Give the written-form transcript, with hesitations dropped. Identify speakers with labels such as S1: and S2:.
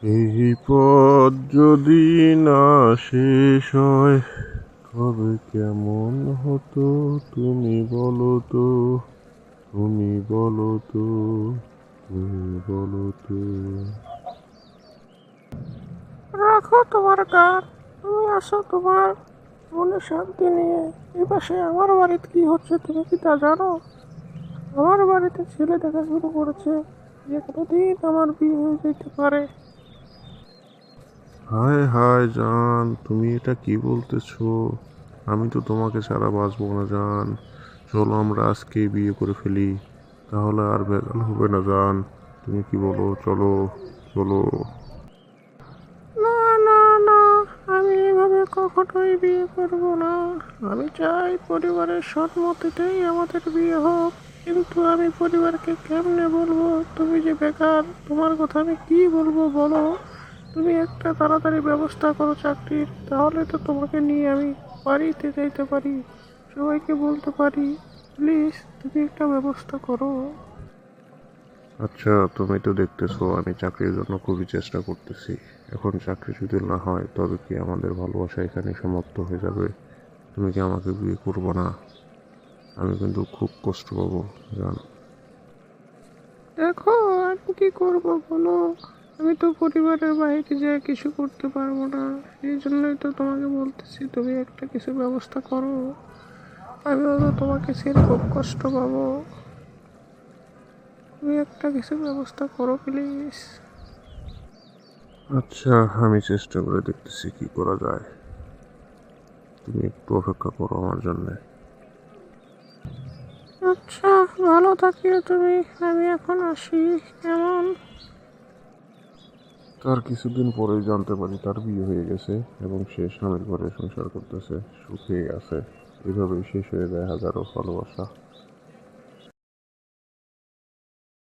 S1: এই পথ যদি না শেষ হয় তবে কেমন হতো তুমি বলো তো, তুমি বলো তো, তুমি বলো তো।
S2: রাখো তোমার গান, তুমি আসো তোমার মনে শান্তি নিয়ে। এপাশে আমার বাড়িতে কি হচ্ছে তুমি কি তা জানো? আমার বাড়িতে ছেলে দেখা শুরু করেছে, যে কোনো দিন আমার বিয়ে হয়ে যেতে পারে।
S1: হায় হায় জান, তুমি এটা কি বলতেছো? আমি তো তোমাকে ছাড়া বাঁচবো না জান। চলো আমরা আজকেই বিয়ে করে ফেলি, তাহলে আর ভেজাল হবে না জান। তুমি কি বলো? চলো, চলো।
S2: না না না, আমি এভাবে কখনোই বিয়ে করব না। আমি চাই পরিবারের সম্মতিতেই আমাদের বিয়ে হোক। কিন্তু আমি পরিবারকে কেমনে বলবো তুমি যে বেকার? তোমার কথা আমি কি বলবো বলো? তুমি একটা তাড়াতাড়ি ব্যবস্থা করো চাকরির, তাহলে তো তোমাকে নিয়ে আমি বাড়িতে যাইতে পারি, সবাইকে বলতে পারি। প্লিজ তুমি একটা ব্যবস্থা করো।
S1: আচ্ছা, তুমি তো দেখতেছো আমি চাকরির জন্য খুবই চেষ্টা করতেছি। এখন চাকরি যদি না হয় তবে কি আমাদের ভালোবাসা এখানে সমাপ্ত হয়ে যাবে? তুমি কি আমাকে বিয়ে করবো না? আমি কিন্তু খুব কষ্ট পাবো জান।
S2: দেখো, আমি কি করব বলো? আমি তো পরিবারের বাইরে যা কিছু করতে পারবো না। এই জন্যই তো তোমাকে বলতেছি তুমি একটা কিছু ব্যবস্থা করো। আমিও তো তোমাকে ছেড়ে খুব কষ্ট পাবো। তুমি একটা কিছু ব্যবস্থা করো প্লিজ।
S1: আচ্ছা, আমি চেষ্টা করে দেখতেছি কি করা যায়। তুমি একটু অপেক্ষা করো আমার জন্যে।
S2: আচ্ছা, ভালো থাকিও তুমি। আমি এখন আসি। কেমন?
S1: তার কিছুদিন পরেই জানতে পারি তার বিয়ে হয়ে গেছে এবং সে স্বামীর ঘরে সংসার করতেছে, সুখে আছে। এভাবেই শেষ হয়ে যায় হাজারো ভালোবাসা।